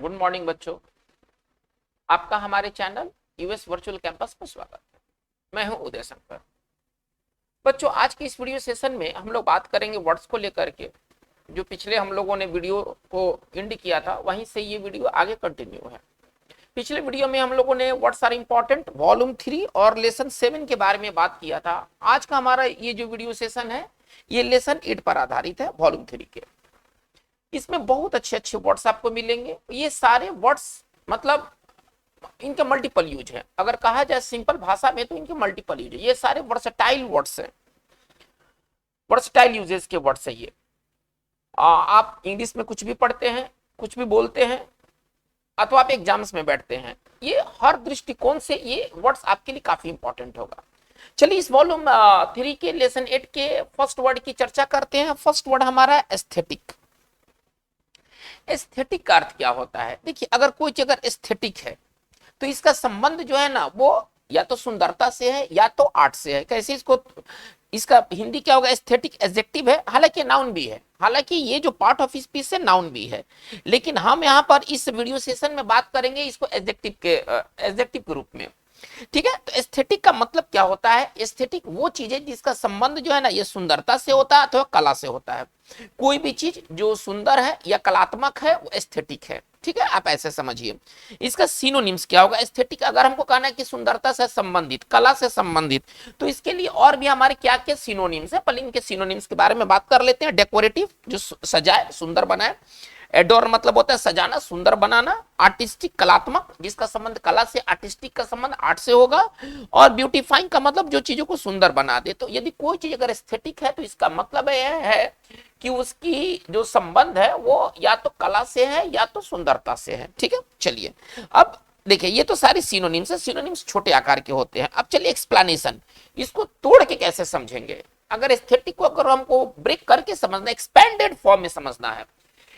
Good morning बच्चों। आपका हमारे चैनल यूएस वर्चुअल कैंपस में स्वागत है। मैं हूं उदय शंकर। बच्चों, आज की इस वीडियो सेशन में हम लोग बात करेंगे वर्ड्स को लेकर के। जो पिछले हम लोगों ने वीडियो को एंड किया था, वहीं से ये वीडियो आगे कंटिन्यू है। पिछले वीडियो में हम लोगों ने व्हाट्स आर इंपॉर्टेंट वॉल्यूम 3 और लेसन 7 के बारे में बात किया था। आज का हमारा ये जो वीडियो सेशन है, ये लेसन 8 पर आधारित है, वॉल्यूम 3 के। इसमें बहुत अच्छे अच्छे वर्ड्स आपको मिलेंगे। ये सारे वर्ड्स मतलब इनके मल्टीपल यूज है। अगर कहा जाए सिंपल भाषा में तो इनके मल्टीपल यूज है। ये सारे वर्सटाइल वर्ड्स हैं, वर्सटाइल यूजेस के वर्ड्स है ये। आप इंग्लिश में कुछ भी पढ़ते हैं, कुछ भी बोलते हैं, अथवा आप एग्जाम्स में बैठते हैं, ये हर दृष्टिकोण से ये वर्ड्स आपके लिए काफी इंपॉर्टेंट होगा। चलिए इस वॉल्यूम 3 के लेसन 8 के फर्स्ट वर्ड की चर्चा करते हैं। फर्स्ट वर्ड हमारा एस्थेटिक। एस्थेटिक का अर्थ क्या होता है? देखिए, अगर कोई अगर एस्थेटिक है तो इसका संबंध जो है ना, वो या तो सुंदरता से है या तो आर्ट से है। कैसे इसको, इसका हिंदी क्या होगा? एस्थेटिक एडजेक्टिव है, हालांकि नाउन भी है। हालांकि ये जो पार्ट ऑफ स्पीच से नाउन भी है, लेकिन हम यहाँ पर इस वीडियो सेशन में बात करेंगे इसको एडजेक्टिव के रूप में। ठीक है, तो एस्थेटिक का मतलब क्या होता है? एस्थेटिक वो चीज है जिसका संबंध जो है ना, ये सुंदरता से होता है अथवा कला से होता है। कोई भी चीज जो सुंदर है या कलात्मक है वो एस्थेटिक है। ठीक है, आप ऐसे समझिए। इसका सिनोनिम्स क्या होगा? एस्थेटिक अगर हमको कहना है कि सुंदरता से संबंधित, कला से संबंधित, तो इसके लिए और भी हमारे क्या क्या सिनोनिम्स है, पहले इनके सिनोनिम्स के बारे में बात कर लेते हैं। डेकोरेटिव, जो सजाए, सुंदर बनाए। एडोर मतलब होता है सजाना, सुंदर बनाना। आर्टिस्टिक, कलात्मक, जिसका संबंध कला से, आर्टिस्टिक का संबंध आर्ट से होगा। और ब्यूटीफाइंग का मतलब जो चीजों को सुंदर बना दे। तो यदि कोई चीज अगर एस्थेटिक है तो इसका मतलब यह है कि उसकी जो संबंध है वो या तो कला से है या तो सुंदरता से है। ठीक है, चलिए अब देखिए, ये तो सारे सिनोनिम्स है। सिनोनिम्स छोटे आकार के होते हैं। अब चलिए एक्सप्लेनेशन, इसको तोड़ के कैसे समझेंगे। अगर एस्थेटिक को अगर हमको ब्रेक करके समझना, एक्सपेंडेड फॉर्म में समझना है,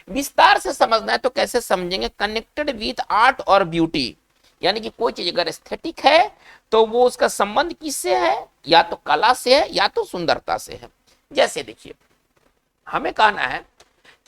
विस्तार से समझना है, तो कैसे समझेंगे? कनेक्टेड विथ आर्ट और ब्यूटी। यानी कि कोई चीज अगर एस्थेटिक है तो वो उसका संबंध किससे है? या तो कला से है या तो सुंदरता से है। जैसे देखिए, हमें कहना है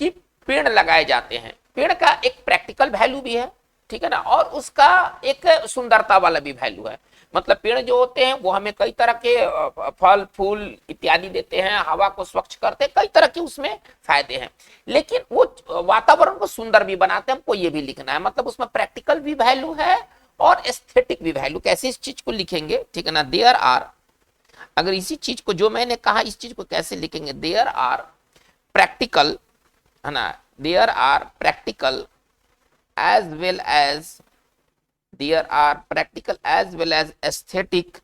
कि पेड़ लगाए जाते हैं। पेड़ का एक प्रैक्टिकल वैल्यू भी है, ठीक है ना, और उसका एक सुंदरता वाला भी वैल्यू है। मतलब पेड़ जो होते हैं वो हमें कई तरह के फल फूल इत्यादि देते हैं, हवा को स्वच्छ करते हैं, कई तरह के उसमें फायदे हैं। लेकिन वो वातावरण को सुंदर भी बनाते हैं, हमको ये भी लिखना है। मतलब उसमें प्रैक्टिकल भी वैल्यू है और एस्थेटिक भी वैल्यू। कैसे इस चीज को लिखेंगे? ठीक है ना, देयर आर, अगर इसी चीज को जो मैंने कहा, इस चीज को कैसे लिखेंगे? देयर आर प्रैक्टिकल, है ना, there are practical as well as, there are practical as well as aesthetic,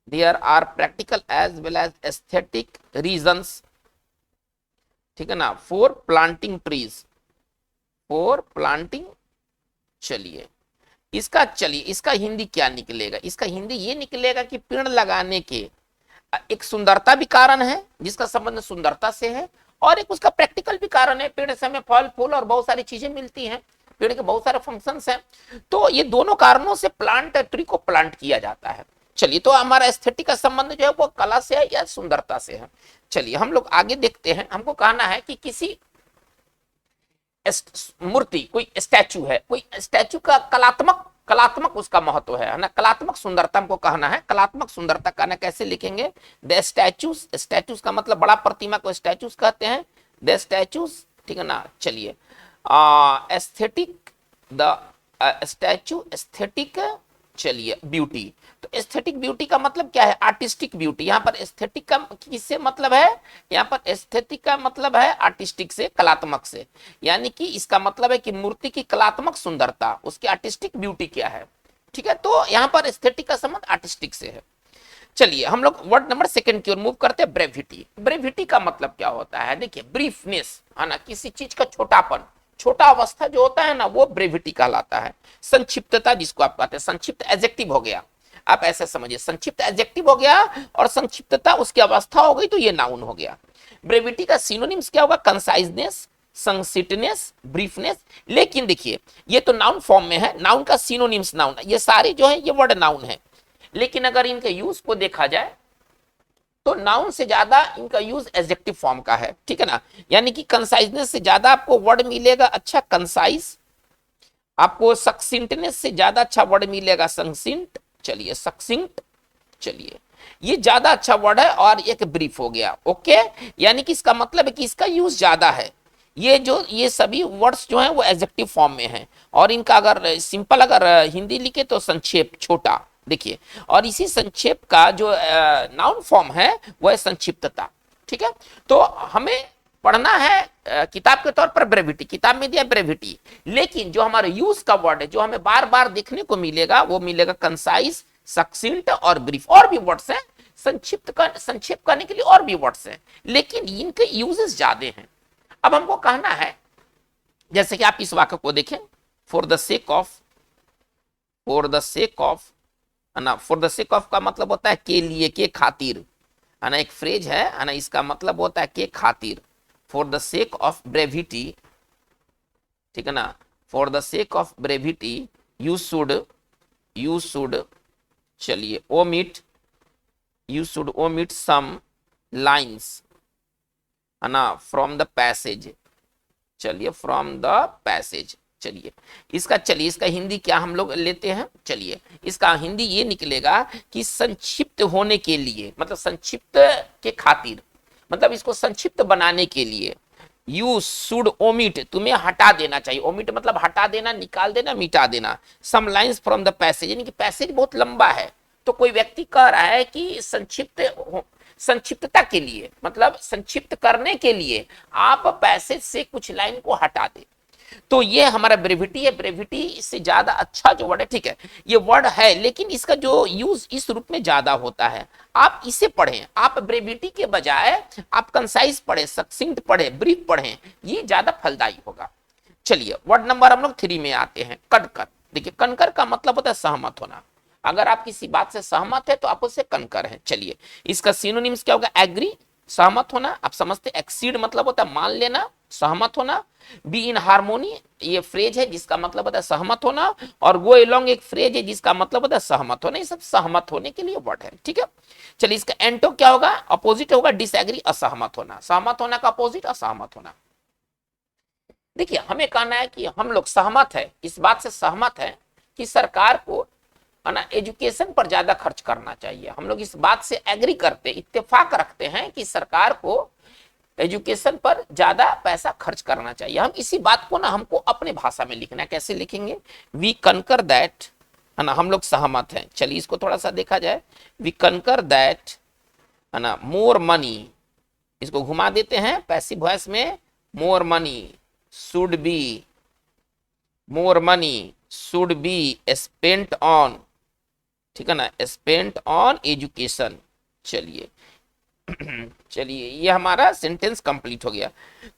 there are practical as well as aesthetic reasons, ठीक है ना, for planting trees, for planting। चलिए इसका हिंदी क्या निकलेगा? इसका हिंदी ये निकलेगा कि पेड़ लगाने के एक सुंदरता भी कारण है, जिसका संबंध सुंदरता से है, और एक उसका प्रैक्टिकल भी कारण है। पेड़ से हमें फल फूल और बहुत सारी चीजें मिलती हैं, पेड़ के बहुत सारे फंक्शंस हैं। तो ये दोनों कारणों से प्लांट ट्री को प्लांट किया जाता है। चलिए, तो हमारा एस्थेटिक का संबंध जो है वो कला से है या सुंदरता से है। चलिए हम लोग आगे देखते हैं। हमको कहना है कि किसी मूर्ति, कोई स्टैचू है, कोई स्टैचू का कलात्मक उसका महत्व है ना, कलात्मक सुंदरता हमको कहना है। कलात्मक सुंदरता कहना कैसे लिखेंगे? द स्टैचूज, स्टैचूज का मतलब बड़ा प्रतिमा को स्टैचूज कहते हैं, द स्टैचूज। ठीक है ना, चलिए एस्थेटिक, द स्टैचू एस्थेटिक, चलिए ब्यूटी। तो एस्थेटिक ब्यूटी का मतलब क्या है? Artistic beauty. यहाँ पर एस्थेटिक का किससे मतलब है? यहाँ पर एस्थेटिक का मतलब है आर्टिस्टिक से, कलात्मक से। यानी कि इसका मतलब है कि मूर्ति की कलात्मक सुंदरता, उसकी आर्टिस्टिक ब्यूटी क्या है। ठीक है, तो यहाँ पर एस्थेटिक का संबंध आर्टिस्टिक से है। चलिए हम लोग वर्ड नंबर सेकंड की ओर मूव करते हैं। ब्रेविटी। ब्रेविटी का मतलब क्या होता है? देखिए, ब्रीफनेस, है ना, किसी चीज का छोटापन, छोटा अवस्था जो होता है ना, वो ब्रेविटी कहलाता है। संक्षिप्तता जिसको आप कहते हैं, संक्षिप्त एडजेक्टिव हो गया। आप ऐसे समझिए, संक्षिप्त एडजेक्टिव हो गया और संक्षिप्तता उसकी अवस्था हो गई, तो ये नाउन हो गया। ब्रेविटी का सिनोनिम्स क्या होगा? कंसाइजनेस, संक्षिप्तनेस, ब्रीफनेस। लेकिन देखिए, ये तो नाउन फॉर्म में है, नाउन का सिनोनिम्स नाउन, ये सारे जो है ये वर्ड नाउन है। लेकिन अगर इनके यूज को देखा जाए तो नाउन से ज्यादा इनका यूज एडजेक्टिव फॉर्म का है। ठीक है ना, यानी कि कंसाइजनेस से ज्यादा आपको वर्ड मिलेगा अच्छा कंसाइज, आपको सक्सिंटनेस से ज्यादा अच्छा वर्ड मिलेगा सक्सिंट। चलिए सक्सिंट, चलिए ये ज्यादा अच्छा वर्ड है और एक ब्रीफ हो गया। ओके, यानी कि इसका मतलब है कि इसका यूज ज्यादा है। ये सभी वर्ड्स जो हैं वो एडजेक्टिव फॉर्म में हैं और इनका अगर सिंपल अगर हिंदी लिखे तो संक्षेप, छोटा। देखिए, और इसी संक्षेप का जो नाउन फॉर्म है वो है संक्षिप्तता। ठीक है, तो हमें पढ़ना है किताब के तौर पर ब्रेविटी, किताब में दिया ब्रेविटी, लेकिन जो हमारे यूज का वर्ड है जो हमें बार बार देखने को मिलेगा वो मिलेगा कंसाइज, सक्सिंट और ब्रीफ। और भी वर्ड्स हैं संक्षिप्त करने के लिए, और भी वर्ड्स हैं, लेकिन इनके यूजेस ज्यादा हैं। अब हमको कहना है, जैसे कि आप इस वाक्य को देखें, for the sake of, for the sake of, है ना, फॉर द सेक ऑफ का मतलब होता है के लिए, के खातिर, है ना, एक फ्रेज है ना, इसका मतलब होता है के खातिर, for the sake of brevity. ठीक है ना, for the sake of brevity you should, चलिए omit, you should omit some lines, है ना, फ्रॉम द पैसेज। चलिए फ्रॉम द पैसेज, चलिए इसका हिंदी क्या हम लोग लेते हैं, चलिए इसका हिंदी ये निकलेगा कि संक्षिप्त होने के लिए, मतलब संक्षिप्त के खातिर, मतलब इसको संक्षिप्त बनाने के लिए यू शुड ओमिट, तुम्हें हटा देना चाहिए। ओमिट मतलब हटा देना, निकाल देना, मिटा देना। Some lines from the passage, यानी कि पैसेज बहुत लंबा है, तो कोई व्यक्ति कह रहा है कि संक्षिप्तता के लिए, मतलब संक्षिप्त करने के लिए आप पैसेज से कुछ लाइन को हटा दे। तो ये हमारा ब्रेविटी है। ब्रेविटी से ज्यादा अच्छा जो वर्ड है, ठीक है, ये वर्ड है, लेकिन इसका जो यूज इस रूप में ज्यादा होता है। आप इसे पढ़ें, आप ब्रेविटी के बजाय आप कंसाइज पढ़ें, सक्सिंक्ट पढ़ें, ब्रीफ पढ़ें, ये ज्यादा फलदायी होगा। चलिए वर्ड नंबर हम लोग 3 में आते हैं, कनकर। देखिए कनकर का मतलब होता है सहमत होना। अगर आप किसी बात से सहमत है तो आप उससे कनकर हैं। चलिए इसका सिनोनिम्स क्या होगा, एग्री, सहमत होना, आप समझते, एक्सीड मतलब होता है मान लेना, सहमत होना। बी इन हार्मोनी, ये फ्रेज है जिसका मतलब होता है सहमत होना, और गो अलोंग एक फ्रेज है जिसका मतलब होता है सहमत होना। ये सब सहमत होने के लिए वर्ड है। ठीक है, चलिए इसका एंटो क्या होगा, अपोजिट होगा डिसएग्री, असहमत होना। सहमत होना का अपोजिट असहमत होना। देखिए हमें कहना है कि हम लोग सहमत है, इस बात से सहमत है कि सरकार को, है ना, एजुकेशन पर ज्यादा खर्च करना चाहिए। हम लोग इस बात से एग्री करते, इत्तेफाक रखते हैं कि सरकार को एजुकेशन पर ज्यादा पैसा खर्च करना चाहिए। हम इसी बात को ना, हमको अपने भाषा में लिखना है। कैसे लिखेंगे, वी कनकर दैट, है ना, हम लोग सहमत हैं। चलिए इसको थोड़ा सा देखा जाए, वी कनकर दैट, है ना, मोर मनी, इसको घुमा देते हैं पैसिव वॉइस में, more money should be, more money should be spent on, ठीक है ना, स्पेंट ऑन एजुकेशन। चलिए चलिए ये हमारा सेंटेंस कंप्लीट हो गया।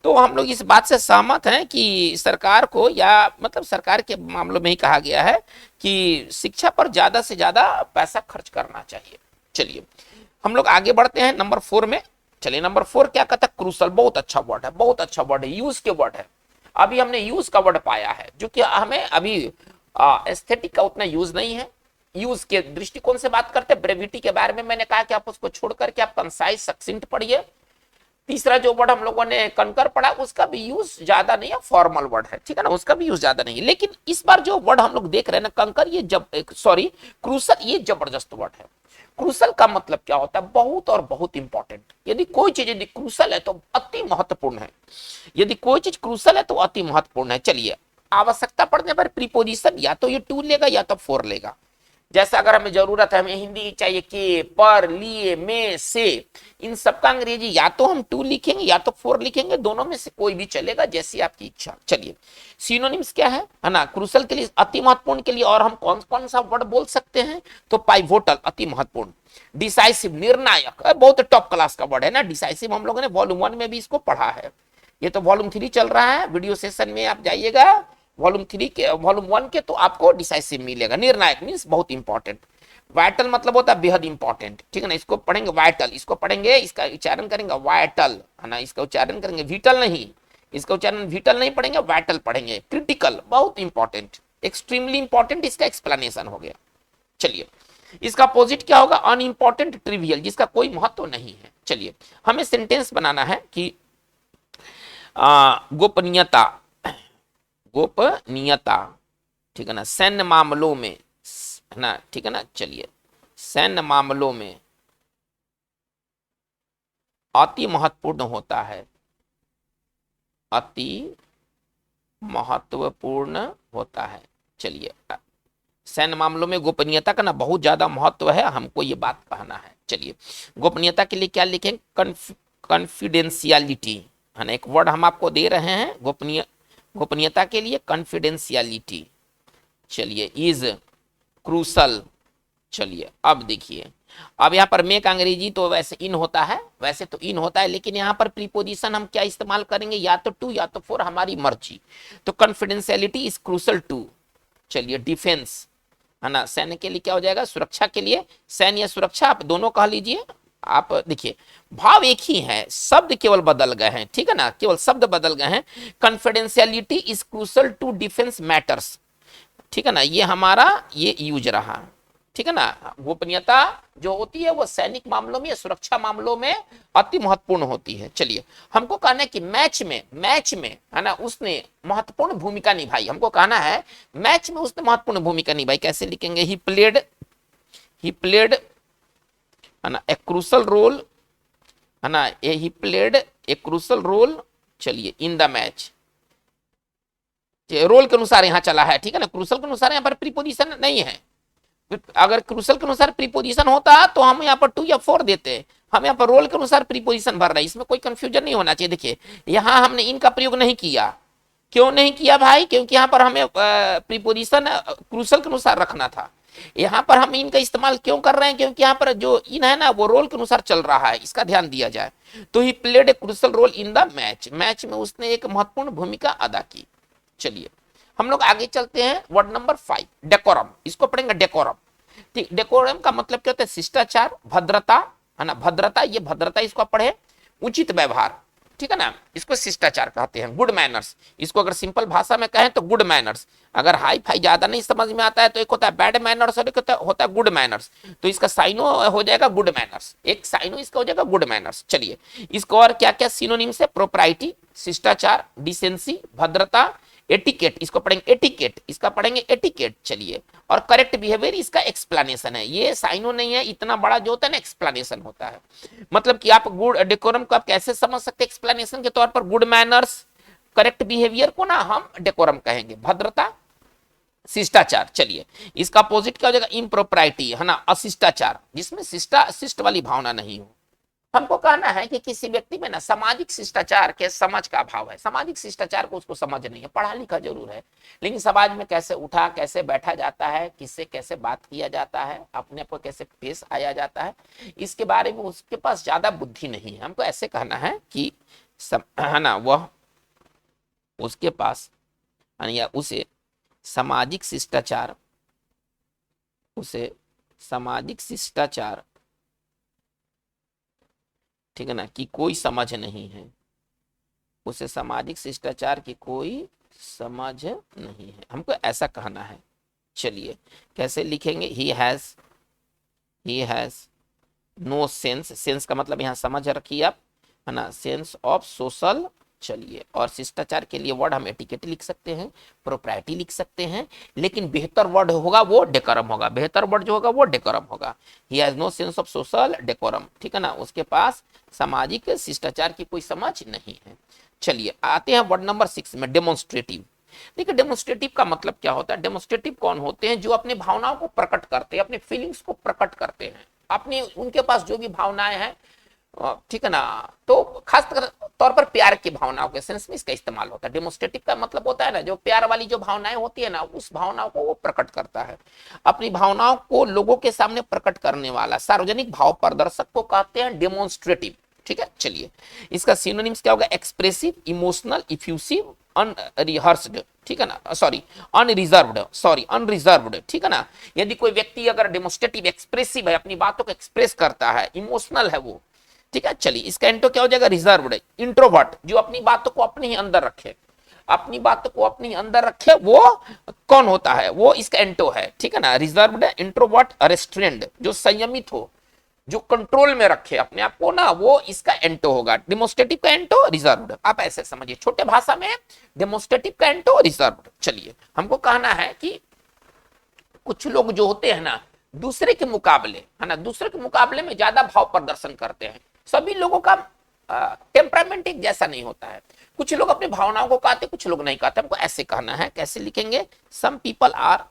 तो हम लोग इस बात से सहमत हैं कि सरकार को, या मतलब सरकार के मामलों में ही कहा गया है कि शिक्षा पर ज्यादा से ज्यादा पैसा खर्च करना चाहिए। चलिए हम लोग आगे बढ़ते हैं नंबर 4 में। चलिए नंबर 4 क्या कहता है, क्रूसल। बहुत अच्छा वर्ड है, बहुत अच्छा वर्ड है, यूज के वर्ड है। अभी हमने यूज का वर्ड पाया है, जो कि हमें अभी एस्थेटिक का उतना यूज नहीं है। यूज के दृष्टिकोण से बात करते हैं। ब्रेविटी के बारे में मैंने कहा कि आप उसको छोड़ करके आप कंसाइज, सक्सिंट पढ़िए। तीसरा जो वर्ड हम लोगों ने कनकर पढ़ा, उसका भी यूज ज्यादा नहीं है, फॉर्मल वर्ड है, ठीक है ना, उसका भी यूज ज्यादा नहीं है। लेकिन इस बार जो वर्ड हम लोग देख रहे हैं ना, कंकर, ये क्रूसल, ये जबरदस्त वर्ड है। क्रूसल का मतलब क्या होता है, बहुत और बहुत इंपॉर्टेंट। यदि कोई चीज यदि क्रूसल है तो अति महत्वपूर्ण है। यदि कोई चीज क्रूसल है तो अति महत्वपूर्ण है। चलिए आवश्यकता पड़ने पर प्रीपोजिशन या तो ये टू लेगा या तो फोर लेगा। जैसे अगर हमें जरूरत है, हमें हिंदी चाहिए, के, पर, लिए, में, से, इन सबका अंग्रेजी या तो हम टू लिखेंगे या तो फोर लिखेंगे, दोनों में से कोई भी चलेगा, जैसी आपकी इच्छा। चलिए सिनोनिम्स क्या है ना, क्रूसल के लिए, अति महत्वपूर्ण के लिए, और हम कौन कौन सा वर्ड बोल सकते हैं, तो पाइवोटल, अति महत्वपूर्ण, डिसाइसिव, निर्णायक, बहुत टॉप क्लास का वर्ड है ना डिसाइसिव। हम लोगों ने वॉल्यूम 1 में भी इसको पढ़ा है, ये तो वॉल्यूम 3 चल रहा है, वीडियो सेशन में आप जाइएगा वॉल्यूम 3 के, वॉल्यूम 1 के, तो आपको डिसाइसिव मिलेगा। निर्णायक मींस बहुत इंपॉर्टेंट। वाइटल मतलब होता है बेहद इंपॉर्टेंट, ठीक है ना, इसको पढ़ेंगे वाइटल, इसको पढ़ेंगे, इसका उच्चारण करेंगे वाइटल, है ना, इसका उच्चारण करेंगे विटल नहीं, इसका उच्चारण विटल नहीं पढ़ेंगे, वाइटल पढ़ेंगे। क्रिटिकल, बहुत इंपॉर्टेंट, एक्सट्रीमली इंपॉर्टेंट, इसका एक्सप्लेनेशन हो गया। चलिए इसका अपोजिट क्या होगा, अनइंपॉर्टेंट, ट्रिवियल, जिसका कोई महत्व नहीं है। चलिए हमें सेंटेंस बनाना है कि गोपनीयता, गोपनीयता, ठीक है ना, सैन्य मामलों में, है ना, ठीक है ना। चलिए, सैन्य मामलों में अति महत्वपूर्ण होता है, अति महत्वपूर्ण होता है। चलिए, सैन्य मामलों में गोपनीयता का ना बहुत ज्यादा महत्व है, हमको ये बात कहना है। चलिए, गोपनीयता के लिए क्या लिखें, कॉन्फिडेंशियलिटी, है ना, एक वर्ड हम आपको दे रहे हैं गोपनीयता के लिए, कॉन्फिडेंशियलिटी। चलिए, इज क्रूसल। चलिए, अब देखिए, अब यहाँ पर मेक अंग्रेजी तो वैसे इन होता है, वैसे तो इन होता है, लेकिन यहाँ पर प्रीपोजिशन हम क्या इस्तेमाल करेंगे, या तो टू या तो फॉर, हमारी मर्जी। तो कॉन्फिडेंशियलिटी इज क्रूसल टू, चलिए, डिफेंस, है ना, सैन्य के लिए क्या हो जाएगा, सुरक्षा के लिए, सैन्य या सुरक्षा आप दोनों कह लीजिए। आप देखिए, भाव एक ही है, शब्द केवल बदल गए हैं, ठीक है ना, केवल शब्द बदल गए हैं। Confidentiality is crucial to defence matters, ठीक है ना, ये हमारा ये यूज रहा, ठीक है ना। गोपनीयता जो होती है वो सैनिक मामलों में या सुरक्षा मामलों में अति महत्वपूर्ण होती है। चलिए, हमको कहना है कि मैच में है ना उसने महत्वपूर्ण भूमिका निभाई, हमको कहना है मैच में उसने महत्वपूर्ण भूमिका निभाई। कैसे लिखेंगे, ही प्लेड, है ना, ए क्रूशल रोल, है ना, he played a crucial role, चलिए, इन द मैच। रोल के अनुसार यहां चला है, ठीक है ना, क्रूशल के अनुसार यहां पर प्रीपोजिशन नहीं है। अगर क्रूशल के अनुसार प्रीपोजिशन होता तो हम यहाँ पर टू या फोर देते, हम यहाँ पर रोल के अनुसार प्रीपोजिशन भर रहे हैं, इसमें कोई कंफ्यूजन नहीं होना चाहिए। देखिए, यहाँ हमने इनका प्रयोग नहीं किया, क्यों नहीं किया भाई, क्योंकि यहाँ पर हमें प्रीपोजिशन क्रूशल के अनुसार रखना था। यहाँ पर हम इनका इस्तेमाल क्यों कर रहे हैं, क्योंकि यहाँ पर जो इन है ना वो रोल के अनुसार चल रहा है, इसका ध्यान दिया जाए। तो he played a crucial role in the match, match में उसने एक महत्वपूर्ण भूमिका अदा की। चलिए, हम लोग आगे चलते हैं, वर्ड नंबर 5, डेकोरम, इसको पढ़ेंगे डेकोरम। ठीक, डेकोरम का मतलब क्या होता है, शिष्टाचार, भद्रता, है ना, भद्रता, ये भद्रता इसको पढ़े, उचित व्यवहार, ठीक है ना, इसको शिष्टाचार कहते हैं। गुड मैनर्स, इसको अगर सिंपल भाषा में कहें तो गुड मैनर्स। अगर हाई फाई ज्यादा नहीं समझ में आता है तो एक होता है बैड मैनर्स और एक होता है गुड मैनर्स, तो इसका साइनो हो जाएगा गुड मैनर्स, एक साइनो इसका हो जाएगा गुड मैनर्स। चलिए, इसको और क्या क्या सिनोनिम्स है, प्रोप्राइटी, शिष्टाचार, डिसेंसी, भद्रता, एटिकेट, इसको पढ़ेंगे एटिकेट, इसका पढ़ेंगे एटिकेट। चलिए, और करेक्ट बिहेवियर इसका एक्सप्लेनेशन है, ये साइनो नहीं है, इतना बड़ा जो होता है ना एक्सप्लेनेशन होता है। मतलब कि आप गुड डेकोरम को आप कैसे समझ सकते हैं, एक्सप्लेनेशन के तौर पर गुड मैनर्स, करेक्ट बिहेवियर को ना हम डेकोरम कहेंगे, भद्रता, शिष्टाचार। चलिए, इसका अपोजिट क्या हो जाएगा, इम्प्रोप्राइटी, है ना, अशिष्टाचार, जिसमें शिष्ट वाली भावना नहीं हो। हमको कहना है कि किसी व्यक्ति में ना सामाजिक शिष्टाचार के समझ का अभाव है, सामाजिक शिष्टाचार को उसको समझ नहीं है, पढ़ा लिखा जरूर है, लेकिन समाज में कैसे उठा कैसे बैठा जाता है, किससे कैसे बात किया जाता है, अपने आप को कैसे पेश आया जाता है, इसके बारे में उसके पास ज्यादा बुद्धि नहीं है। हमको ऐसे कहना है कि है ना वह उसके पास या उसे सामाजिक शिष्टाचार, उसे सामाजिक शिष्टाचार, ठीक है ना, कि कोई समझ नहीं है, उसे सामाजिक शिष्टाचार की कोई समझ नहीं है, हमको ऐसा कहना है। चलिए, कैसे लिखेंगे, he has no sense, sense का मतलब यहाँ समझ रखिए आप, है ना, सेंस ऑफ सोशल। चलिए, और शिष्टाचार के लिए वर्ड हम एटिकेट लिख सकते हैं, प्रोप्राइटी लिख सकते हैं, लेकिन बेहतर वर्ड होगा वो डेकोरम होगा, बेहतर वर्ड जो होगा वो डेकोरम होगा। He has no sense of social decorum, ठीक है ना, उसके पास सामाजिक शिष्टाचार की कोई समझ नहीं है। चलिए, आते हैं वर्ड नंबर 6 में, डेमोन्स्ट्रेटिव। देखिए, डेमोन्स्ट्रेटिव का मतलब क्या होता है, डेमोन्स्ट्रेटिव कौन होते हैं, जो अपनी भावनाओं को प्रकट करते हैं, अपनी फीलिंग्स को प्रकट करते हैं, अपनी उनके पास जो भी भावनाएं हैं, ठीक है ना, तो खास तौर पर प्यार की भावनाओं के सेंस में इसका इस्तेमाल होता है। डेमोन्स्ट्रेटिव का मतलब होता है ना, जो प्यार वाली जो भावनाएं होती है ना, उस भावनाओं को वो प्रकट करता है, अपनी भावनाओं को लोगों के सामने प्रकट करने वाला सार्वजनिक भाव प्रदर्शक को कहते हैं डेमोन्स्ट्रेटिव, ठीक है। चलिए, इसका सिनोनिम्स क्या होगा, एक्सप्रेसिव, इमोशनल, इफ्यूसिव, अनरिहर्स्ड, ठीक है ना, सॉरी अनरिजर्व्ड, ठीक है ना। यदि कोई व्यक्ति अगर डेमोन्स्ट्रेटिव एक्सप्रेसिव है, अपनी बातों को एक्सप्रेस करता है, इमोशनल है वो, ठीक है। चलिए, इसका एंटो क्या हो जाएगा, रिजर्व्ड, इंट्रोवर्ट, जो अपनी बातों को अपने ही अंदर रखे, अपनी बातों को अपने ही अंदर रखे, वो कौन होता है, वो इसका एंटो है, ठीक है ना। रिजर्व्ड, इंट्रोवर्ट, रेस्ट्रेंड, जो संयमित हो, जो कंट्रोल में रखे अपने आप को ना, वो इसका एंटो होगा। डेमोन्स्ट्रेटिव का एंटो रिजर्व्ड, आप ऐसे समझिए, छोटे भाषा में डेमोन्स्ट्रेटिव का एंटो रिजर्व्ड। चलिए, हमको कहना है कि कुछ लोग जो होते हैं ना दूसरे के मुकाबले, है ना, दूसरे के मुकाबले में ज्यादा भाव प्रदर्शन करते हैं। सभी लोगों का टेम्परामेंट एक जैसा नहीं होता है, कुछ लोग अपनी भावनाओं को कहते, कुछ लोग नहीं कहते। हमको ऐसे कहना है, कैसे लिखेंगे? सम पीपल आर,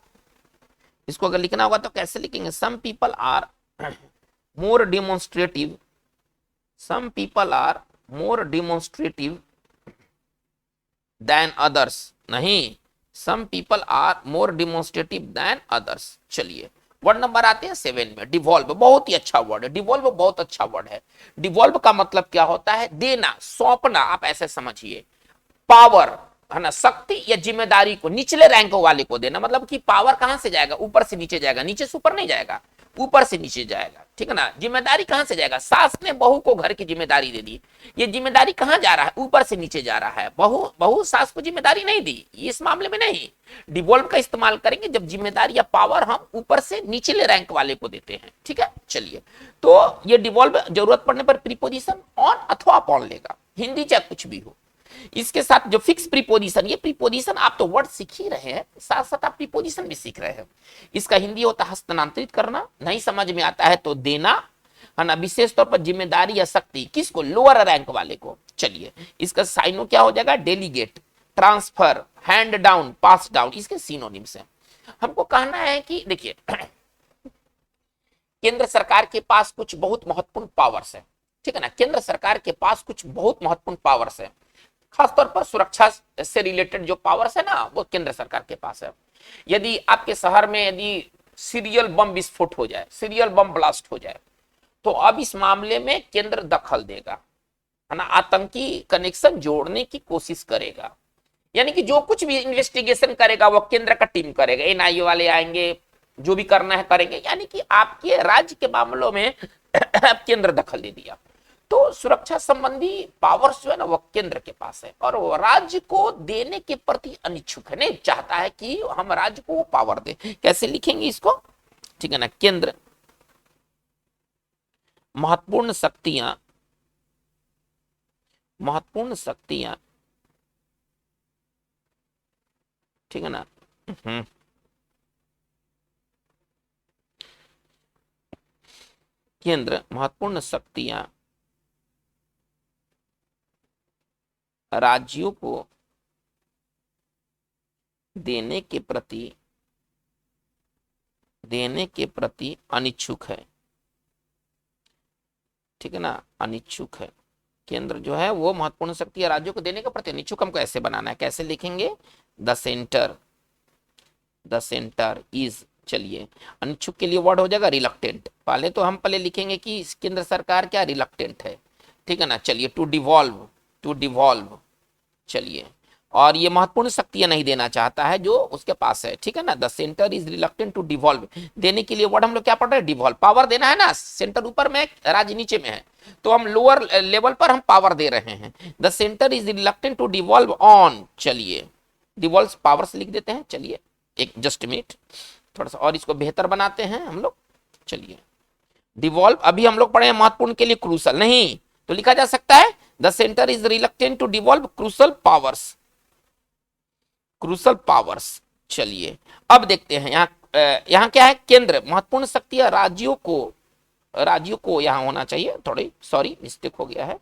इसको अगर लिखना होगा तो कैसे लिखेंगे? Some people are more demonstrative, some people are more demonstrative than others, नहीं, some people are more demonstrative than others. चलिए वर्ड नंबर आते हैं 7 में, डिवॉल्व। बहुत ही अच्छा वर्ड है डिवॉल्व, बहुत अच्छा वर्ड है। डिवॉल्व का मतलब क्या होता है? देना, सौंपना, आप ऐसे समझिए। पावर, है ना, शक्ति या जिम्मेदारी को निचले रैंक वाले को देना। मतलब कि पावर कहां से जाएगा? ऊपर से नीचे जाएगा, नीचे से ऊपर नहीं जाएगा, ऊपर से नीचे जाएगा, ठीक है ना। जिम्मेदारी कहां से जाएगा? सास ने बहू को घर की जिम्मेदारी दे दी, ये जिम्मेदारी कहां जा रहा है? ऊपर से नीचे जा रहा है। बहू सास को जिम्मेदारी नहीं दी, इस मामले में नहीं। डिवॉल्व का इस्तेमाल करेंगे जब जिम्मेदारी या पावर हम ऊपर से निचले रैंक वाले को देते हैं, ठीक है। चलिए, तो ये डिवॉल्व जरूरत पड़ने पर प्रीपोजिशन ऑन अथवा अपॉन लेगा, हिंदी चाहे कुछ भी हो। इसके साथ जो फिक्स प्रीपोजिशन, ये प्रीपोजिशन आप तो वर्ड सीख ही रहे हैं, साथ साथ आप प्रीपोजिशन भी सीख रहे हैं। इसका हिंदी होता है हस्तांतरित करना, नहीं समझ में आता है तो देना, है ना, विशेष तौर पर जिम्मेदारी या शक्ति किसको? लोअर रैंक वाले को। चलिए, इसका साइनो क्या हो जाएगा? डेलीगेट, ट्रांसफर, हैंड डाउन, पास डाउन, इसके सिनोनिम्स हैं। हमको कहना है कि देखिए केंद्र सरकार के पास कुछ बहुत महत्वपूर्ण पावर्स है, ठीक है ना। केंद्र सरकार के पास कुछ बहुत महत्वपूर्ण पावर्स है, खासतौर पर सुरक्षा से रिलेटेड जो पावर्स है ना, वो केंद्र सरकार के पास है। यदि आपके शहर में यदि सीरियल बम विस्फोट हो जाए, सीरियल बम ब्लास्ट हो जाए, तो अब इस मामले में केंद्र दखल देगा, है ना, आतंकी कनेक्शन जोड़ने की कोशिश करेगा। यानी कि जो कुछ भी इन्वेस्टिगेशन करेगा वो केंद्र का टीम करेगा, एनआईए वाले आएंगे, जो भी करना है करेंगे। यानी कि आपके राज्य के मामलों में केंद्र दखल दे दिया। तो सुरक्षा संबंधी पावर्स जो है ना वो केंद्र के पास है, और वो राज्य को देने के प्रति अनिच्छुक है, नहीं चाहता है कि हम राज्य को पावर दे। कैसे लिखेंगे इसको? ठीक है ना, केंद्र महत्वपूर्ण शक्तियां, ठीक है ना, केंद्र महत्वपूर्ण शक्तियां राज्यों को देने के प्रति अनिच्छुक है, ठीक है ना, अनिच्छुक है। केंद्र जो है वो महत्वपूर्ण शक्ति है राज्यों को देने के प्रति अनिच्छुक। हमको ऐसे बनाना है, कैसे लिखेंगे? द सेंटर इज, चलिए अनिच्छुक के लिए वर्ड हो जाएगा रिलक्टेंट। पहले तो हम लिखेंगे कि केंद्र सरकार क्या रिलक्टेंट है, ठीक है ना। चलिए, टू डिवॉल्व, चलिए, और ये महत्वपूर्ण शक्तियां नहीं देना चाहता है जो उसके पास है, ठीक है ना। The centre is reluctant to devolve, देने के लिए वर्ड हम लोग क्या पढ़ रहे हैं? डिवॉल्व। पावर देना है ना, सेंटर ऊपर में, राज्य नीचे में है, तो हम लोअर लेवल पर हम पावर दे रहे हैं। The centre is reluctant to devolve on, चलिए डिवॉल्व पावर्स लिख देते हैं। चलिए एक जस्ट मिनट, थोड़ा सा और इसको बेहतर बनाते हैं हम लोग। चलिए, डिवॉल्व अभी हम लोग पढ़े हैं महत्वपूर्ण के लिए क्रूसल, नहीं तो लिखा जा सकता है the centre is reluctant to devolve crucial powers. चलिए अब देखते हैं यहाँ क्या है? केंद्र महत्वपूर्ण शक्तियां राज्यों को यहाँ होना चाहिए, थोड़ी सॉरी मिस्टेक हो गया है।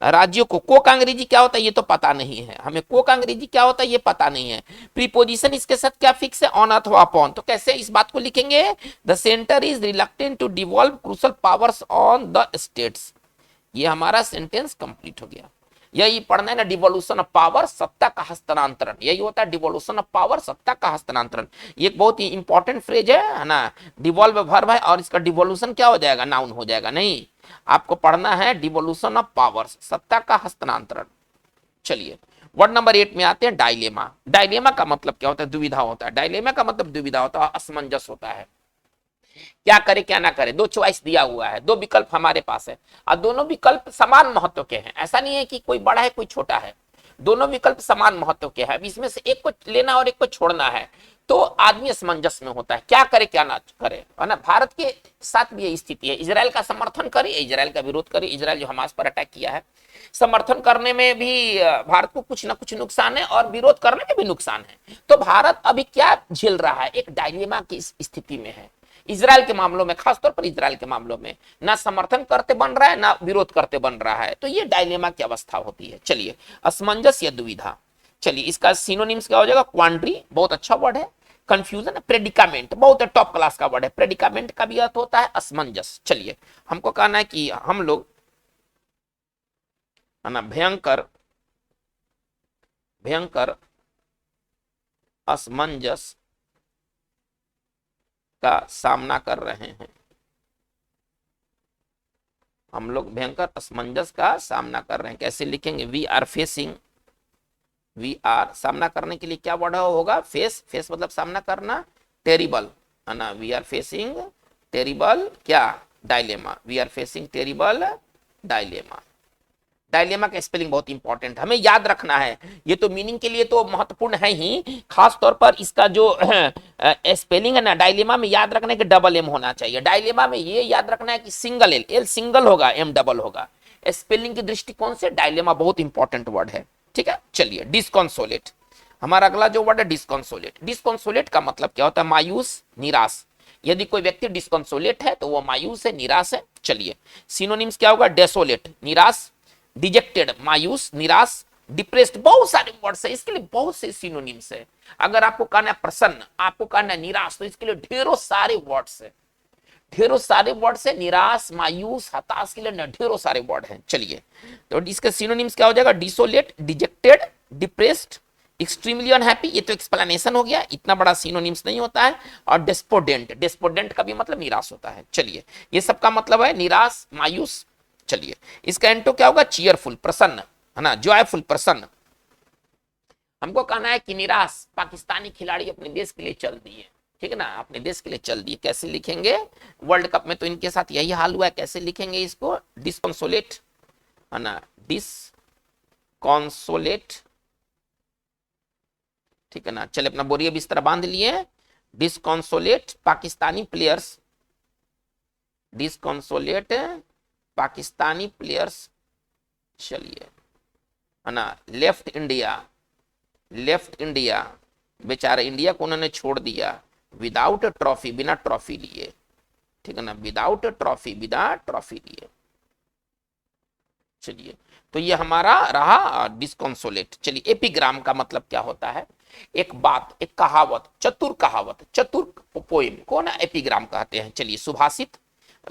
राज्यों को का अंग्रेजी क्या होता है ये तो पता नहीं है हमें, का अंग्रेजी क्या होता है ये पता नहीं है। प्रीपोजिशन इसके साथ क्या फिक्स है? ऑन अथवा अपॉन। तो कैसे इस बात को लिखेंगे? The centre is reluctant to devolve crucial powers on the states. ये हमारा सेंटेंस कंप्लीट हो गया। यही पढ़ना है ना, डिवोल्यूशन ऑफ पावर, सत्ता का हस्तांतरण, यही होता है डिवोल्यूशन ऑफ पावर, सत्ता का हस्तांतरण। ये एक बहुत ही इंपॉर्टेंट फ्रेज है ना। डिवॉल्व वर्ब है और इसका डिवोल्यूशन क्या हो जाएगा? नाउन हो जाएगा। नहीं, आपको पढ़ना है डिवोल्यूशन ऑफ पावर्स, सत्ता का हस्तांतरण। चलिए वर्ड नंबर 8 में आते हैं, डायलेमा। डायलेमा का मतलब क्या होता है? दुविधा होता है। डायलेमा का मतलब दुविधा होता है, असमंजस होता है, क्या करे क्या ना करे। दो चॉइस दिया हुआ है, दो विकल्प हमारे पास है और दोनों विकल्प समान महत्व के हैं। ऐसा नहीं है कि कोई बड़ा है कोई छोटा है, दोनों विकल्प समान महत्व के हैं। अब इसमें से एक को लेना और एक को छोड़ना है, तो आदमी असमंजस में होता है, क्या करे क्या ना करे, है ना। भारत के साथ भी यही स्थिति है, इजराइल का समर्थन करे, इजराइल का विरोध करे, इजराइल जो हमास पर अटैक किया है, समर्थन करने में भी भारत को कुछ ना कुछ नुकसान है और विरोध करने में भी नुकसान है। तो भारत अभी क्या झेल रहा है, एक डायलेमा की स्थिति में है। इजराइल के मामलों में, खासतौर पर इजराइल के मामलों में, ना समर्थन करते बन रहा है ना विरोध करते बन रहा है, तो ये डायलेमा की अवस्था होती है। चलिए, असमंजस या दुविधा, चलिए इसका सिनोनिम्स क्या हो जाएगा, क्वांड्री बहुत अच्छा वर्ड है, कंफ्यूजन, प्रेडिकामेंट बहुत टॉप क्लास का वर्ड है, प्रेडिकामेंट का भी अर्थ होता है असमंजस। चलिए हमको कहना है कि हम लोग, है ना, भयंकर भयंकर असमंजस का सामना कर रहे हैं, हम लोग भयंकर असमंजस का सामना कर रहे हैं। कैसे लिखेंगे, we are facing, we are सामना करने के लिए क्या वर्ड होगा, फेस, फेस मतलब सामना करना, टेरिबल, है ना, वी आर फेसिंग टेरिबल क्या, dilemma, we are facing terrible dilemma. Dilemma का स्पेलिंग बहुत इंपॉर्टेंट हमें याद रखना है, ये तो मीनिंग के लिए तो महत्वपूर्ण है ही, खास तौर पर इसका जो स्पेलिंग है ना, डायलेमा में याद रखना है कि डबल एम होना चाहिए। डायलेमा में ये याद रखना है कि सिंगल एल, एल सिंगल होगा, एम डबल होगा। स्पेलिंग की दृष्टिकोण से डायलेमा बहुत इंपॉर्टेंट वर्ड है, ठीक है। चलिए, डिस्कॉन्सोलेट, हमारा अगला जो वर्ड है डिस्कॉन्सोलेट। डिस्कॉन्सोलेट का मतलब क्या होता है, मायूस, निराश। यदि कोई व्यक्ति डिस्कॉन्सोलेट है तो वो मायूस है, निराश है। चलिए, सिनोनिम्स क्या होगा, डेसोलेट निराश, डिजेक्टेड मायूस निराश, डिप्रेस्ड, बहुत सारे वर्ड्स है, इसके लिए बहुत से सिनोनिम्स है। अगर आपको कहना है प्रसन्न, आपको कहना है निराश, तो इसके लिए ढेरों सारे वर्ड्स है, ढेरों सारे वर्ड्स है। निराश, मायूस, हताश के लिए ढेरों सारे वर्ड हैं। चलिए, तो इसके सिनोनिम्स क्या हो जाएगा, desolate, dejected, depressed, extremely unhappy, ये तो एक्सप्लेनेशन हो गया, इतना बड़ा सिनोनिम्स नहीं होता है। और डेस्पोडेंट, डेस्पोडेंट का भी मतलब निराश होता है। चलिए, ये सबका मतलब है निराश, मायूस। चलिए, इसका एंटो क्या होगा, चीयरफुल, प्रसन्न, है ना, जॉयफुल, प्रसन्न। हमको कहना है कि निराश पाकिस्तानी खिलाड़ी अपने देश के लिए चल दिए, ठीक है ना, अपने देश के लिए चल दिए। कैसे लिखेंगे, वर्ल्ड कप में तो इनके साथ यही हाल हुआ है, कैसे लिखेंगे इसको, डिस्कॉन्सोलेट, है ना, डिस्कॉन्सोलेट, ठीक है ना। चले, अपना बोरिया बिस्तर बांध लिए, डिस्कॉन्सोलेट पाकिस्तानी प्लेयर्स, डिस्कॉन्सोलेट पाकिस्तानी प्लेयर्स। चलिए, है ना, लेफ्ट इंडिया, लेफ्ट इंडिया, बेचारे इंडिया को उन्होंने छोड़ दिया विदाउट ट्रॉफी, बिना ट्रॉफी लिए, ठीक है ना, विदाउट ट्रॉफी, बिना ट्रॉफी लिए। चलिए, तो ये हमारा रहा डिस्कॉन्सोलेट। चलिए, एपिग्राम का मतलब क्या होता है, एक बात, एक कहावत, चतुर कहावत, चतुर पोएम को ना एपिग्राम कहते हैं। चलिए, सुभाषित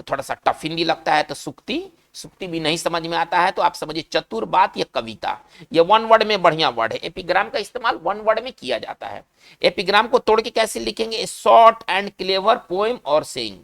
थोड़ा सा टफ हिंदी लगता है तो सुक्ति, सुक्ति भी नहीं समझ में आता है तो आप समझिए चतुर बात या कविता, ये वन वर्ड में बढ़िया वर्ड है। एपिग्राम का इस्तेमाल वन वर्ड में किया जाता है। एपिग्राम को तोड़ के कैसे लिखेंगे, शॉर्ट एंड क्लेवर पोएम और सेइंग,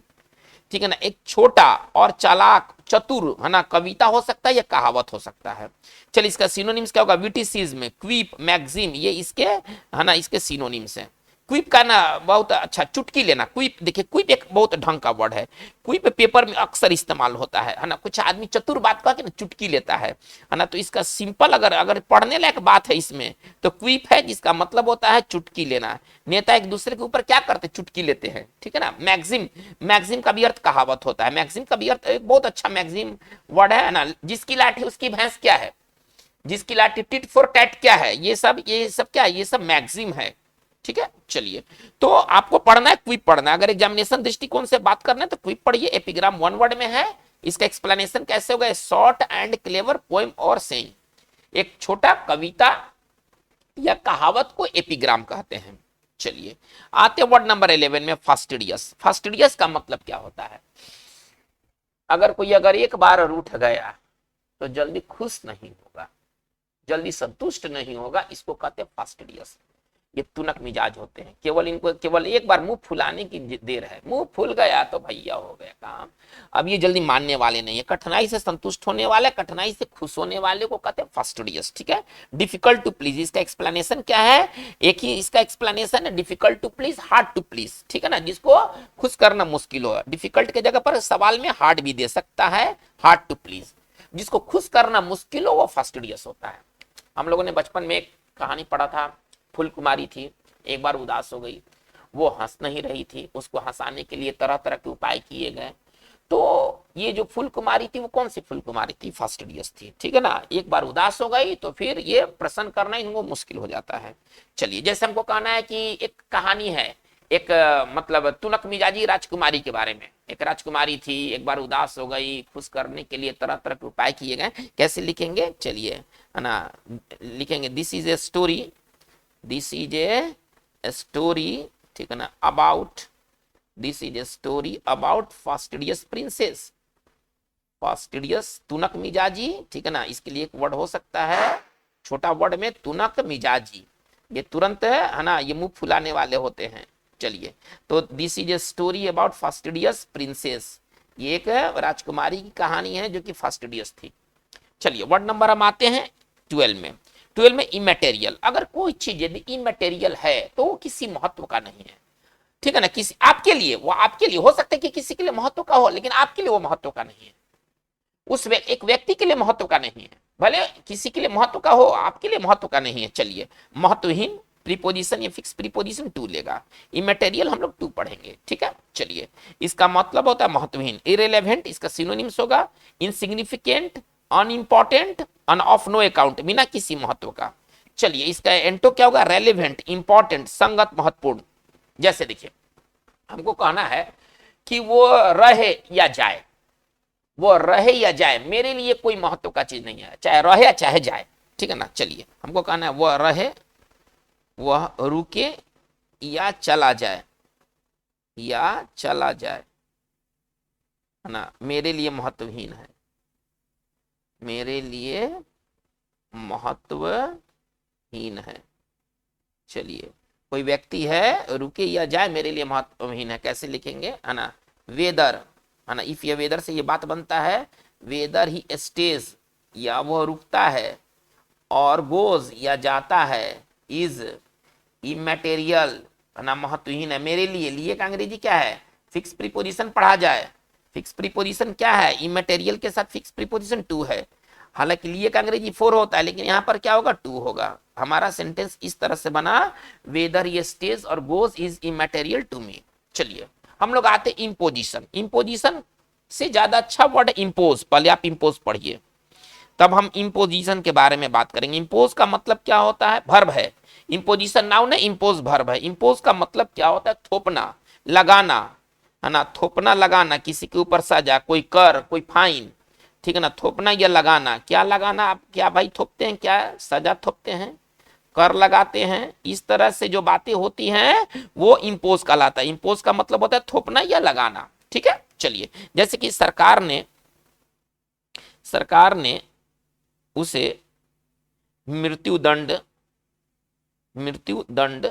ठीक है ना, एक छोटा और चालाक, चतुर, है ना, कविता हो सकता है या कहावत हो सकता है। चलिए, इसका सिनोनिम्स क्या होगा, विटिसिज्म, क्विप, मैगजीम, ये इसके, है ना, इसके सिनोनिम्स हैं। क्विप का ना बहुत अच्छा, चुटकी लेना, क्विप, देखिए क्विप एक बहुत ढंग का वर्ड है, क्विप पेपर में अक्सर इस्तेमाल होता है ना, कुछ आदमी चतुर बात कह के ना चुटकी लेता है ना, तो इसका सिंपल अगर पढ़ने लायक बात है इसमें तो क्विप है, जिसका मतलब होता है चुटकी लेना। नेता एक दूसरे के ऊपर क्या करते, चुटकी लेते हैं, ठीक है ना। मैगजीम, मैगजीम का भी अर्थ कहावत होता है, मैगजीम का भी अर्थ एक बहुत अच्छा मैगजीम वर्ड है ना, जिसकी लाठी उसकी भैंस क्या है, जिसकी लाठी टिट फॉर टैट क्या है, ये सब क्या है, ये सब मैगजीम है, ठीक है। चलिए, तो आपको पढ़ना है, क्विप पढ़ना है, अगर एग्जामिनेशन दृष्टिकोण से बात करना है तो क्विप पढ़िए। एपिग्राम वन वर्ड में है, इसका एक्सप्लेनेशन कैसे होगा, शॉर्ट एंड क्लेवर पोएम और सेइंग, एक छोटा कविता या कहावत को एपिग्राम कहते हैं। चलिए, आते वर्ड नंबर 11 में, फास्टिडियस। फास्टिडियस का मतलब क्या होता है, अगर कोई एक बार रूठ गया तो जल्दी खुश नहीं होगा, जल्दी संतुष्ट नहीं होगा, इसको कहते हैं फास्टिडियस। ये तुनक मिजाज होते हैं, केवल इनको केवल एक बार मुंह फुलाने की देर है, मुंह फुल गया तो भैया हो गया काम। अब ये जल्दी मानने वाले नहीं है, कठिनाई से संतुष्ट होने वाले, कठिनाई से खुश होने वाले को कहते हैं फास्टिडियस, ठीक है। डिफिकल्ट टू प्लीज, इसका एक्सप्लेनेशन क्या है, एक ही इसका एक्सप्लेनेशन है, difficult to please, hard to please, ठीक है ना, जिसको खुश करना मुश्किल हो। डिफिकल्ट के जगह पर सवाल में हार्ड भी दे सकता है, हार्ड टू प्लीज, जिसको खुश करना मुश्किल हो वो फास्टिडियस होता है। हम लोगों ने बचपन में एक कहानी पढ़ा था, फूल कुमारी थी, एक बार उदास हो गई, वो हंस नहीं रही थी, उसको हंसाने के लिए तरह तरह के उपाय किए गए। तो ये जो फूल कुमारी थी वो कौन सी फूल कुमारी थी? फास्टिडियस थी, ठीक है ना। एक बार उदास हो गई तो फिर ये प्रसन्न करना इनको मुश्किल हो जाता है। चलिए, जैसे हमको कहना है कि एक कहानी है, एक मतलब तुनक मिजाजी राजकुमारी के बारे में। एक राजकुमारी थी, एक बार उदास हो गई, खुश करने के लिए तरह तरह के उपाय किए गए। कैसे लिखेंगे? चलिए, है ना, लिखेंगे this is a story, this is a story, ठीक है ना, about, this is a story about fastidious princess, fastidious तुनक मिजाजी, ठीक है ना। इसके लिए एक वर्ड हो सकता है, छोटा वर्ड में तुनक मिजाजी, ये तुरंत है ना, ये मुंह फुलाने वाले होते हैं। चलिए, तो this is a story about fastidious princess, ये एक राजकुमारी की कहानी है जो कि फास्टिडियस थी। चलिए, वर्ड नंबर हम आते हैं 12 में। 12 में इमेटेरियल। अगर कोई चीज यदि इमेटेरियल है तो वो किसी महत्व का नहीं है, ठीक है ना। किसी आपके लिए, वो आपके लिए हो सकता है कि किसी के लिए महत्व का हो, लेकिन आपके लिए वो महत्व का नहीं है। उस एक व्यक्ति के लिए महत्व का नहीं है, भले किसी के लिए महत्व का हो, आपके लिए महत्व का नहीं है। चलिए, महत्वहीन प्रीपोजिशन या फिक्स प्रीपोजिशन टू लेगा। इमेटेरियल हम लोग टू पढ़ेंगे, ठीक है। चलिए, इसका मतलब होता है महत्वहीन, इरेलेवेंट, इसका सिनोनिम्स होगा इनसिग्निफिकेंट, अनइम्पोर्टेंट, अन ऑफ नो अकाउंट, बिना किसी महत्व का। चलिए, इसका एंटो क्या होगा? रेलेवेंट, इंपॉर्टेंट, संगत, महत्वपूर्ण। जैसे देखिए, हमको कहना है कि वो रहे या जाए, वो रहे या जाए, मेरे लिए कोई महत्व का चीज नहीं है, चाहे रहे या चाहे जाए, ठीक है ना। चलिए, हमको कहना है वह रहे, वह रुके या चला जाए, या चला जाए, है ना, मेरे लिए महत्वहीन है, मेरे लिए महत्वहीन है। चलिए, कोई व्यक्ति है, रुके या जाए, मेरे लिए महत्वहीन है। कैसे लिखेंगे? है ना, वेदर, है ना, इफ ये वेदर से ये बात बनता है, वेदर ही स्टेज, या वह रुकता है, और गोज या जाता है, इज इमैटेरियल, है ना, महत्वहीन है मेरे लिए। लिए का अंग्रेजी क्या है? फिक्स प्रीपोजिशन पढ़ा जाए। फिक्स प्रीपोजिशन क्या है? इमैटेरियल के साथ फिक्स प्रीपोजिशन टू है। हालांकि लिए का अंग्रेजी फोर होता है, लेकिन यहां पर क्या होगा? टू होगा। हमारा सेंटेंस इस तरह से बना, वेदर ये स्टेज और goes is immaterial to me. चलिए, हम लोग आते इंपोजिशन। इंपोजिशन से ज्यादा अच्छा वर्ड इंपोज, पहले आप इंपोज पढ़िए, तब हम इंपोजिशन के बारे में बात करेंगे। इंपोज का मतलब क्या होता है? वर्ब है। इंपोजिशन नाउन है, इंपोज वर्ब है। इंपोज का मतलब क्या होता है? थोपना, लगाना, है ना, थोपना, लगाना, किसी के ऊपर सजा, कोई कर, कोई फाइन, ठीक है ना। थोपना या लगाना, क्या लगाना? आप क्या भाई थोपते हैं? क्या सजा थोपते हैं, कर लगाते हैं, इस तरह से जो बातें होती हैं वो इंपोज कहलाता है। इंपोज का मतलब होता है थोपना या लगाना, ठीक है। चलिए, जैसे कि सरकार ने उसे मृत्यु दंड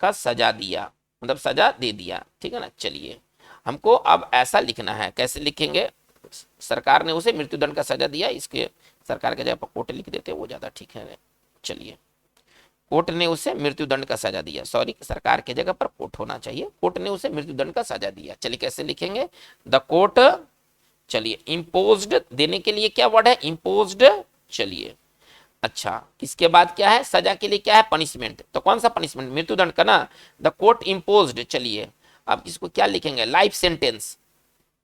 का सजा दिया, मतलब सजा दे दिया, ठीक है ना। चलिए, हमको अब ऐसा लिखना है, कैसे लिखेंगे? सरकार ने उसे मृत्युदंड का सजा दिया, इसके सरकार के जगह पर कोर्ट लिख देते, वो ज्यादा ठीक है। चलिए, कोर्ट ने उसे मृत्युदंड का सजा दिया, सॉरी, सरकार के जगह पर कोर्ट होना चाहिए। कोर्ट ने उसे मृत्युदंड का सजा दिया। चलिए, कैसे लिखेंगे? द कोर्ट, चलिए, इम्पोज्ड, देने के लिए क्या वर्ड है? इम्पोज्ड। चलिए, अच्छा, इसके बाद क्या है? सजा के लिए क्या है? पनिशमेंट। तो कौन सा पनिशमेंट? मृत्युदंड का ना। The court imposed. चलिए, अब इसको क्या लिखेंगे? Life sentence.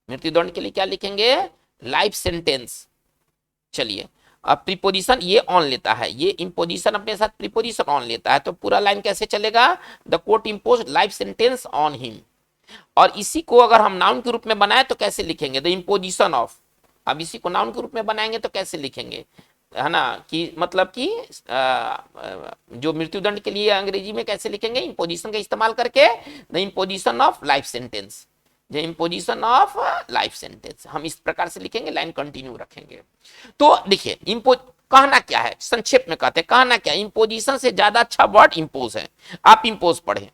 मृत्युदंड के लिए क्या लिखेंगे? Life sentence. चलिए, अब प्रीपोजिशन ये ऑन लेता है, ये इंपोजिशन अपने साथ प्रीपोजिशन ऑन लेता है, तो पूरा लाइन कैसे चलेगा? The court imposed life sentence on him. और इसी को अगर हम नाउन के रूप में बनाए तो कैसे लिखेंगे? The imposition of. अब इसी को नाउन के रूप में बनाएंगे तो कैसे लिखेंगे, है ना, कि मतलब कि जो मृत्युदंड के लिए अंग्रेजी में कैसे लिखेंगे? इंपोजिशन का इस्तेमाल करके, the imposition of life sentence, the imposition of life sentence, हम इस प्रकार से लिखेंगे, लाइन कंटिन्यू रखेंगे। तो देखिए, कहना क्या है, संक्षेप में कहते हैं, कहना क्या? इंपोजिशन से ज्यादा अच्छा वर्ड इंपोज है। आप इंपोज पढ़े।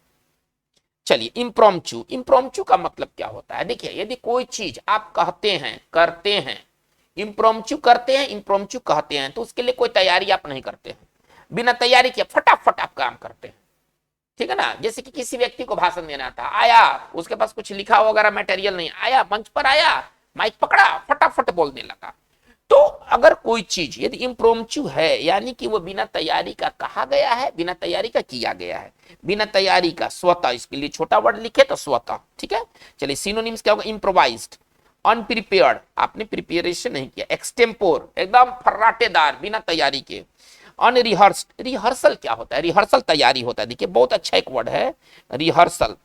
चलिए, इम्प्रॉम्प्चू। इम्प्रॉम्प्चू का मतलब क्या होता है? देखिए, यदि कोई चीज आप कहते हैं, करते हैं, इम्प्रॉम्प्चू करते हैं, इम्प्रॉम्प्चू कहते हैं, तो उसके लिए कोई तैयारी आप नहीं करते हैं, बिना तैयारी किए फटाफट आप काम करते हैं, ठीक है ना। जैसे कि किसी व्यक्ति को भाषण देना था, आया, उसके पास कुछ लिखा वगैरह मटेरियल नहीं, आया, मंच पर आया, माइक पकड़ा, फटाफट बोलने लगा। तो अगर कोई चीज यदि इम्प्रोम्प्चू है यानी कि वो बिना तैयारी का कहा गया है, बिना तैयारी का किया गया है, बिना तैयारी का स्वतः, इसके लिए छोटा वर्ड लिखे तो स्वतः, ठीक है। चलिए सिनोनिम्स क्या होगा, इम्प्रोवाइज्ड, अनप्रिपेयर्ड, आपने प्रिपरेशन नहीं किया, एक्सटेम्पोर, एकदम फर्राटेदार बिना तैयारी के, अनरिहर्स्ड, रिहर्सल क्या होता है, रिहर्सल तैयारी होता है। देखिए बहुत अच्छा एक वर्ड है रिहर्सल,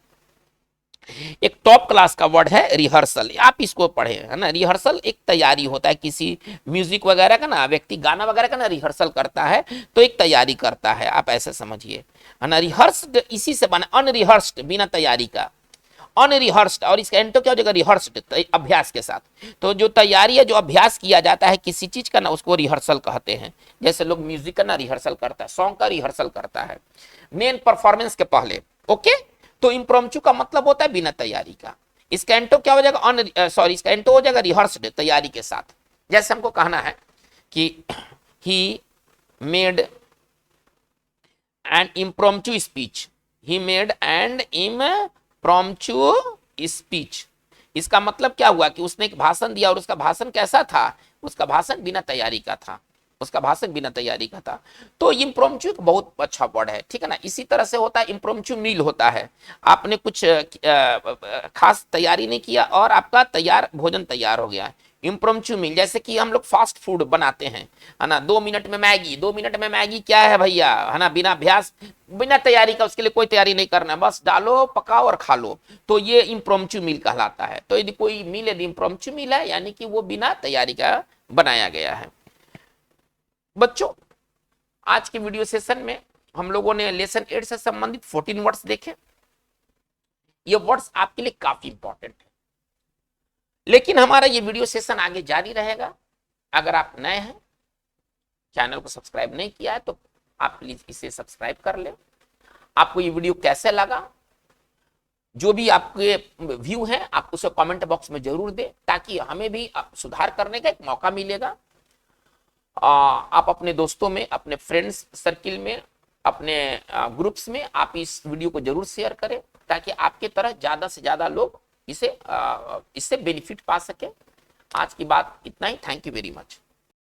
एक टॉप क्लास का वर्ड है रिहर्सल, आप इसको पढ़े है ना। रिहर्सल एक तैयारी होता है, किसी म्यूजिक वगैरह का ना, व्यक्ति गाना वगैरह का ना रिहर्सल करता है तो एक तैयारी करता है, आप ऐसे समझिए है ना। रिहर्स्ड इसी से बना, अनरिहर्स्ड बिना तैयारी का, अनरिहर्स्ड, और इसका एंटो क्या हो जाएगा, रिहर्स्ड, अभ्यास के साथ। तो जो तैयारी है, जो अभ्यास किया जाता है किसी चीज का ना, उसको रिहर्सल कहते हैं। जैसे लोग म्यूजिक का ना रिहर्सल करता है, सॉन्ग का रिहर्सल करता है मेन परफॉर्मेंस के पहले, ओके। तो इम्प्रोम्प्चू का मतलब होता है बिना तैयारी का। इसका एंटो क्या हो जाएगा, इसका एंटो हो जाएगा रिहर्स्ड, तैयारी के साथ। जैसे हमको कहना है कि he made an impromptu speech, he made an impromptu speech. इसका मतलब क्या हुआ कि उसने एक भाषण दिया और उसका भाषण कैसा था, उसका भाषण बिना तैयारी का था, उसका भाषण बिना तैयारी का था। तो इम्प्रोम्प्चू एक बहुत अच्छा वर्ड है, ठीक है ना। इसी तरह से होता है इम्प्रोम्प्चू मील होता है, आपने कुछ खास तैयारी नहीं किया और आपका तैयार भोजन तैयार हो गया, इम्प्रोम्प्चू मील। जैसे कि हम लोग फास्ट फूड बनाते हैं, है ना, 2 मिनट में मैगी, 2 मिनट में मैगी क्या है भैया, है ना, बिना अभ्यास बिना तैयारी का, उसके लिए कोई तैयारी नहीं करना, बस डालो पकाओ और खा लो, तो ये इम्प्रोम्प्चू मील कहलाता है। तो यदि कोई मील यदि इम्प्रोम्प्चू मील है यानी कि वो बिना तैयारी का बनाया गया है। बच्चों आज के वीडियो सेशन में हम लोगों ने लेसन 8 से संबंधित 14 वर्ड्स देखे। ये वर्ड्स आपके लिए काफी इंपॉर्टेंट है, लेकिन हमारा ये वीडियो सेशन आगे जारी रहेगा। अगर आप नए हैं, चैनल को सब्सक्राइब नहीं किया है, तो आप प्लीज इसे सब्सक्राइब कर लें। आपको ये वीडियो कैसे लगा, जो भी आपके व्यू हैं आप उसे कमेंट बॉक्स में जरूर दें, ताकि हमें भी सुधार करने का एक मौका मिलेगा। आप अपने दोस्तों में, अपने फ्रेंड्स सर्किल में, अपने ग्रुप्स में आप इस वीडियो को जरूर शेयर करें, ताकि आपके तरह ज्यादा से ज्यादा लोग इससे बेनिफिट पा सके। आज की बात इतना ही। Thank you very much.